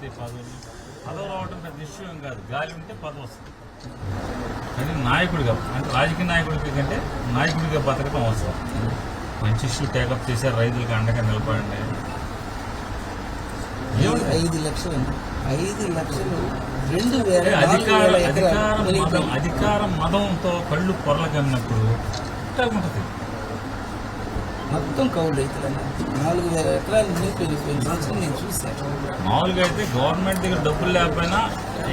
వస్తాయి పదవులు రావడం పెద్ద విషయం కాదు. గాలి ఉంటే పదవి వస్తుంది. కానీ నాయకుడిగా అంటే రాజకీయ నాయకుడికి కంటే నాయకుడిగా బతకడం అవసరం. మంచి ఇష్యూ టేకప్ చేశారు, రైతులకు అండగా నిలబడండి. 5 లక్షలు 2,000 అధికారం మదంతో కళ్ళు పొరలగమ్మినప్పుడు ఉంటుంది. మొత్తం కౌలు రైతులన్నా 4,000 ఎకరాలు మునిగిపోయిన సంవత్సరం నేను చూశాను. మామూలుగా అయితే గవర్నమెంట్ దగ్గర డబ్బులు లేకపోయినా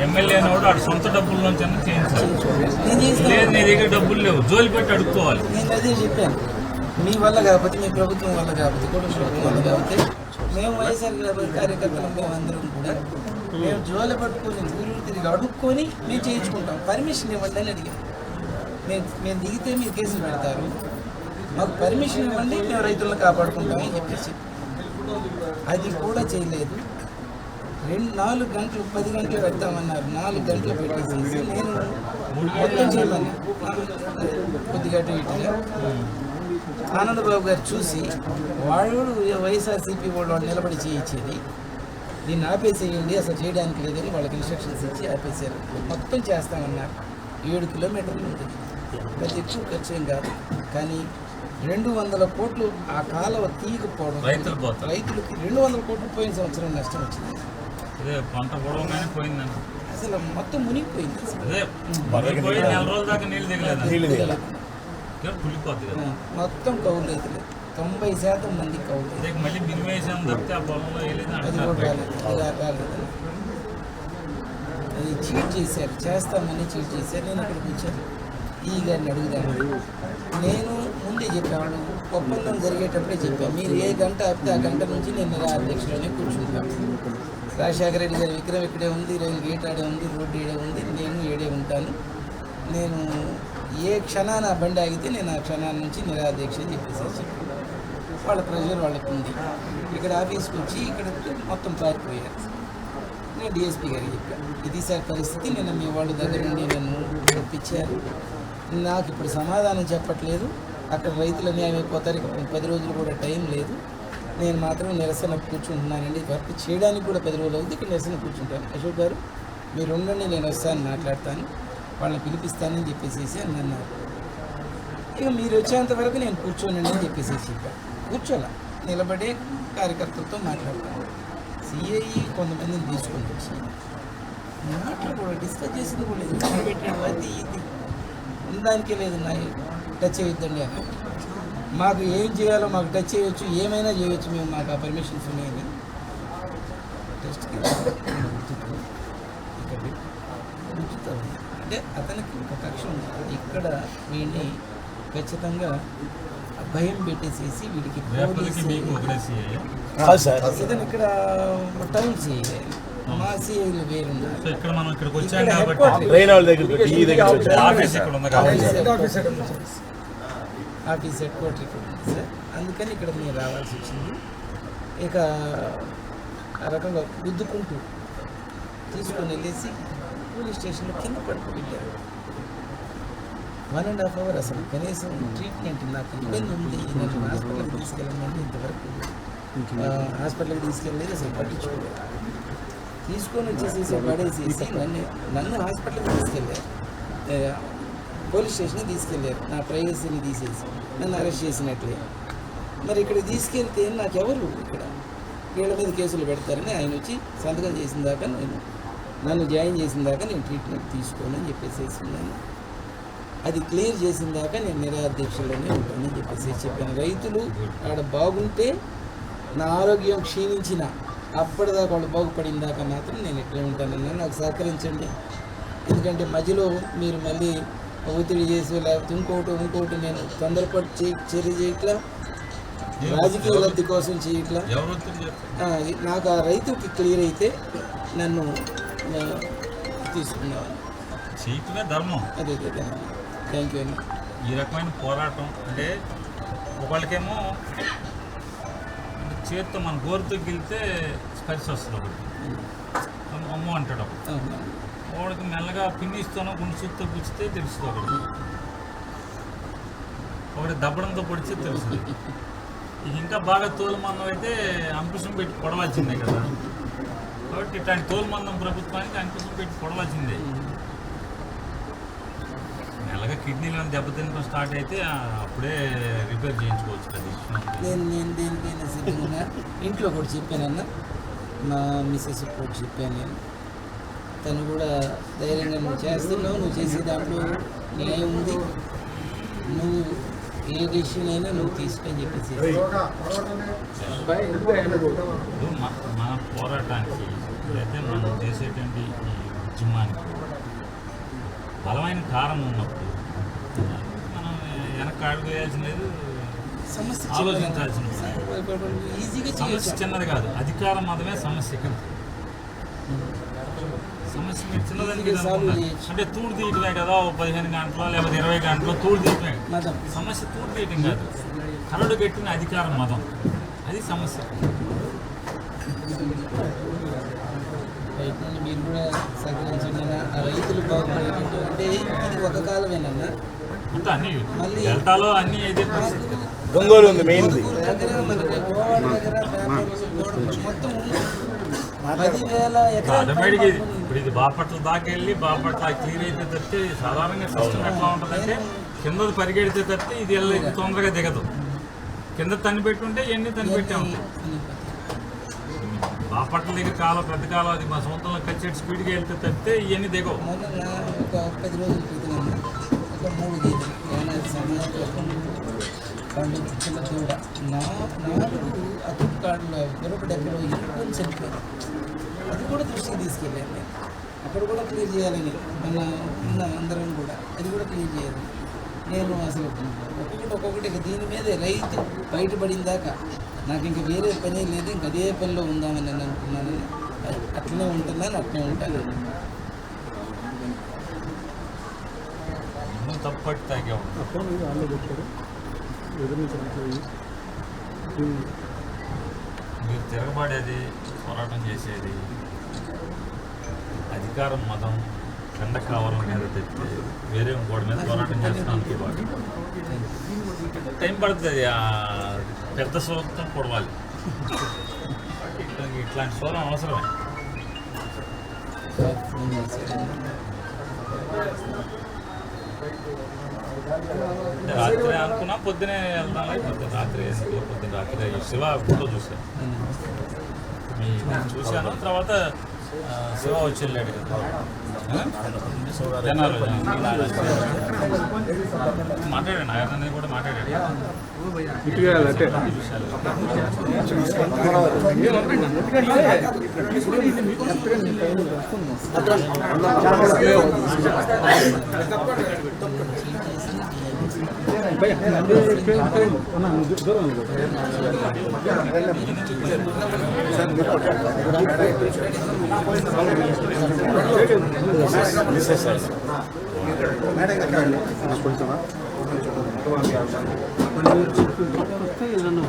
ఎమ్మెల్యే అనేవాడు ఆడు సొంత డబ్బుల నుంచి అన్న చేయించాలి. లేదు నీ దగ్గర డబ్బులు లేవు, జోలి పెట్టి అడుక్కోవాలి. నేను అదే చెప్పాను, మీ వల్ల కాకపోతే, మీ ప్రభుత్వం వల్ల కాకపోతే, కుటుంబ ప్రభుత్వం వల్ల కాకపోతే, మేము వైఎస్ఆర్ కార్యకర్తలు మేమందరం కూడా మేము జోలి పట్టుకొని ఊరు తిరిగి అడుక్కొని మేము చేయించుకుంటాం. పర్మిషన్ ఇవ్వండి అని అడిగాం. మేము దిగితే మీరు కేసులు పెడతారు, మాకు పర్మిషన్ ఇవ్వండి, మేము రైతులను కాపాడుకుంటామని చెప్పేసి అది కూడా చేయలేదు. 4 గంటలు 10 గంటలు పెడతామన్నారు, 4 గంటలు పెట్టేసి నేను మొత్తం చేయమని కొద్దిగా ఇటుగా ఆనందబాబు గారు చూసి వాడు వైఎస్ఆర్సీపీ వాళ్ళు నిలబడి చేయించేది, దీన్ని ఆపేసేయండి, అసలు చేయడానికి లేదని వాళ్ళకి ఇన్స్ట్రక్షన్స్ ఇచ్చి ఆపేసారు. మొత్తం చేస్తామన్నారు. 7 కిలోమీటర్లు ఉంటుంది, పెద్ద ఎక్కువ ఖర్చు ఏం కాదు. కానీ 200 కోట్లు ఆ కాలువ తీయకపోవడం రైతులకి 200 కోట్లు పోయిన సంవత్సరం నష్టం వచ్చింది. పంట పొడవగానే పోయిందండి, అసలు మొత్తం మునిగిపోయింది. మొత్తం కౌలు రైతులే, 90% మంది కౌలు. మళ్ళీ మినిమేషన్ తప్పితే ఆ పొలంలో అది కూడా రాలేదు. అది చీట్ చేశారు, చేస్తామని చీట్ చేశారు. నేను ఇక్కడికి వచ్చాను, ఈ గారిని అడుగుదాను. నేను ముందే చెప్పాను, ఒప్పందం జరిగేటప్పుడే చెప్పాను, మీరు ఏ గంట ఆపితే ఆ గంట నుంచి నేను అధ్యక్షులోనే కూర్చుంటాను. రాజశేఖర రెడ్డి గారి విగ్రహం ఇక్కడే ఉంది, రైలు గేట్ ఆడే ఉంది, రోడ్డు ఏడే ఉంది, నేను ఏడే ఉంటాను. నేను ఏ క్షణాన బండి ఆగితే నేను ఆ క్షణాన్ని నుంచి నిరాధ్యక్ష చెప్పేసి వాళ్ళ ప్రెజర్ వాళ్ళకు ఉంది. ఇక్కడ ఆఫీస్కి వచ్చి ఇక్కడ మొత్తం పారిపోయారు. నేను డిఎస్పీ గారికి చెప్పాను, ఇది సార్ పరిస్థితి, నిన్న మీ వాళ్ళ దగ్గర నుండి నన్ను ఒప్పించారు, నాకు ఇప్పుడు సమాధానం చెప్పట్లేదు, అక్కడ రైతులు అన్యాయం అయిపోతారు, ఇక్కడ 10 రోజులు కూడా టైం లేదు, నేను మాత్రం నిరసన కూర్చుంటున్నానండి, వర్క్ చేయడానికి కూడా 10 రోజులు అవుతుంది, ఇక్కడ నిరసన కూర్చుంటాను. అశోక్ గారు మీరు ఉండండి, నేను వస్తాను, మాట్లాడతాను, వాళ్ళని పిలిపిస్తానని చెప్పేసి అని అన్నారు. ఇక మీరు వచ్చేంత వరకు నేను కూర్చోనండి అని చెప్పేసి చెప్పాను. కూర్చోలా, నిలబడే కార్యకర్తలతో మాట్లాడతాను. సిఐ కొంతమందిని తీసుకొని వచ్చి మాటలు కూడా డిస్కస్ చేసింది కూడా లేదు, పెట్టాడు అది ఇది ఉందానికే లేదు, నా టచ్ చేయొద్దండి అని. మాకు ఏం చేయాలో మాకు టచ్ చేయొచ్చు, ఏమైనా చేయొచ్చు, మేము మాకు ఆ పర్మిషన్స్ ఉన్నాయని టెస్ట్కి ఇక్కడ ఉంచుతా ఉంది. అంటే అతనికి ఒక కక్ష ఉంది, ఇక్కడ వీడిని ఖచ్చితంగా భయం పెట్టేసేసి వీడికి ఇతను ఇక్కడ టౌన్ సిఐ, మా సిఐలు వేరున్నారు. ఆఫీస్ హెడ్ క్వార్టర్ ఇక్కడ ఉంది సార్, అందుకని ఇక్కడ నేను రావాల్సి వచ్చింది. ఇక ఆ రకంగా గుద్దుకుంటూ తీసుకొని వెళ్ళేసి పోలీస్ స్టేషన్లో కింద పడుకోబెట్టారు. 1.5 hour అసలు కనీసం ట్రీట్మెంట్ నాకు ఇబ్బంది ఉంది, నన్ను హాస్పిటల్కి తీసుకెళ్ళమంటే ఇంతవరకు హాస్పిటల్కి తీసుకెళ్ళలేదు, అసలు పట్టించుకోలేదు. తీసుకొని వచ్చేసేసి పడేసేసి నన్ను హాస్పిటల్కి తీసుకెళ్ళారు, పోలీస్ స్టేషన్కి తీసుకెళ్ళారు, నా ప్రైవసీని తీసేసి నన్ను అరెస్ట్ చేసినట్లే. మరి ఇక్కడ తీసుకెళ్తే నాకెవరు ఇక్కడ వీళ్ళ మీద కేసులు పెడతారని ఆయన వచ్చి సంతకం చేసిన దాకా నన్ను జాయిన్ చేసిన దాకా నేను ట్రీట్మెంట్ తీసుకోనని చెప్పేసి నేను అది క్లియర్ చేసిన దాకా నేను నిరాధ్యక్షులనే ఉంటానని చెప్పేసి చెప్పాను. రైతులు ఆడ బాగుంటే నా ఆరోగ్యం క్షీణించిన అప్పటిదాకా వాళ్ళు బాగుపడిన దాకా మాత్రం నేను ఇట్లా ఉంటానన్నా, నాకు సహకరించండి. ఎందుకంటే మధ్యలో మీరు మళ్ళీ ఒత్తిడి చేసి లేకపోతే ఇంకోటి నేను తొందరపాటు చర్య చేయట్లా, రాజకీయ లబ్ధి కోసం చేయట్లా. నాకు ఆ రైతుకి క్లియర్ అయితే నన్ను తీసుకున్నాను. ధర్మం అదే థ్యాంక్ యూ అండి. ఈ రకమైన పోరాటం అంటే ఒకళ్ళకేమో చేతితో మన గోరుతో గెలితే స్పర్శ వస్తుంది, ఒకటి అమ్మ అంటాడు, వాడికి మెల్లగా పిన్నిస్తానో గుండెతో గుచ్చితే తెలుస్తుంది, ఒకటి దబ్బడంతో పొడిస్తే తెలుస్తుంది. ఇక ఇంకా బాగా తోలుమన్నం అయితే అంకుశం పెట్టి పొడవాల్సిందే కదా. కాబట్టి ఇట్లాంటి తోలుమందం ప్రభుత్వానికి అంకుశం పెట్టి కొడవలసిందే. నెలగా కిడ్నీలో దెబ్బతినడం స్టార్ట్ అయితే అప్పుడే రిపేర్ చేయించుకోవచ్చు కదా. నేను దేనికైనా సిద్ధంగా ఇంట్లో కూడా చెప్పానన్న, మా మిస్సెస్ కూడా చెప్పాను నేను. తను కూడా ధైర్యంగా నువ్వు చేస్తున్నావు, నువ్వు చేసే దాంట్లో న్యాయం ఉంది, నువ్వు ఏ డెసిషన్ అయినా నువ్వు తీసుకొని చెప్పేసి మన పోరాటానికి అయితే మనం చేసేటువంటి ఈ ఉద్యమానికి బలమైన కారణం ఉన్నప్పుడు మనం వెనక్కి అడుగు వేయాల్సిన లేదు, ఆలోచించాల్సిన ఈజీగా సమస్య చిన్నది కాదు. అధికార మతమే సమస్య. ఇక్కడ సమస్య మీరు చిన్నదానికి అంటే తూడు తీయటమే కదా, 15 గంటలో లేకపోతే 20 గంటలో తూడు తీయటమే. సమస్య తూడు తీయటం కాదు, కరడు కట్టిన అధికార మతం, అది సమస్య. బయట నుండి మీరు కూడా సహకరించండి. ఆ రైతులు బాగుపడేటట్టు అంటే ఇది ఒక కాలమేనన్నా, అంతా అన్ని డెల్టాలో అన్ని అయితే గంగోలు ఉంది మెయిన్ దగ్గర మనకి గోవాడ దగ్గర మొత్తం 10,000 ఆటోమేటిక్ ఎకరాలు. ఇది ఇప్పుడు ఇది బాపట్ల దాకా వెళ్ళి బాపట్ల క్లియర్ అయితే తప్పితే సాధారణంగా సిస్టమ్ ఎట్లా ఉంటుందంటే కింద పరిగెడితే తప్పితే ఇది వెళ్ళి తొందరగా దిగదు. కింద తన్ని పెట్టుంటే ఇవన్నీ తన్ని పెట్టే ఉంటాయి. బాపట్ల దగ్గర కాలం పెద్ద కాలం అది మా సొంతంలో కచ్చేటి స్పీడ్గా వెళ్తే తప్పితే ఇవన్నీ దిగవు. మొన్న ఒక 10 రోజుల క్రితం ఒక 3 గేదెలు ఏనాది సమయం పండు చిన్న దూడ 4 అతుకు కాడులో దొరకడెక్కడో ఇరుకొని చనిపోయారు. అది కూడా దృష్టికి తీసుకెళ్ళాను నేను. అక్కడ కూడా క్లియర్ చేయాలని ఉన్న అందరం కూడా అది కూడా క్లియర్ చేయాలి. నేను అసలు ఒక్కొక్కటి ఇక దీని మీదే రైతు బయటపడిన దాకా నాకు ఇంక వేరే పని లేదు, ఇంక అదే పనిలో ఉందామని నేను అనుకున్నాను. అట్లనే ఉంటున్నాను, అట్లనే ఉంటాను. తప్పటి తాగే మీరు తిరగబడేది, పోరాటం చేసేది అధికారం మతం కండ కావడం మీద తెచ్చి వేరే ఇంకోటి మీద పోరాటం చేస్తున్నాను. టైం పడుతుంది, పెద్ద సూత్రం పొడవాలి. ఇట్లాంటి సూరం అవసరమే. రాత్రి అనుకున్నా పొద్దునే వెళ్తాను, పొద్దున రాత్రి శివ ఫోటో చూసాను, చూశాను. తర్వాత శివ వచ్చి వెళ్ళాడు కదా మాట్లాడాను, ఆయన కూడా మాట్లాడాడు.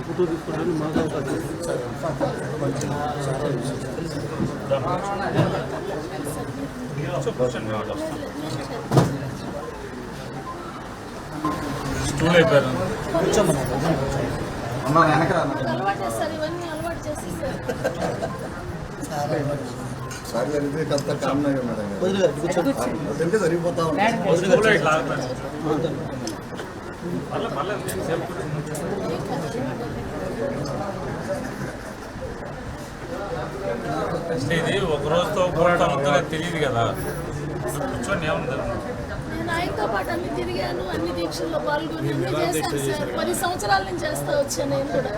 ఫోటో తీసుకోవడానికి మాకు స్టూల్ అయిపోయారు. సరిపోతా ఇది ఒక రోజుతో పోరాటం తెలియదు కదా, కూర్చొని ఏముంది. నేను ఆయనతో పాటు అన్ని తిరిగాను, అన్ని దీక్షల్లో పాల్గొని అన్ని చేశాను సార్. 10 సంవత్సరాల నుంచి చేస్తా వచ్చాను నేను కూడా.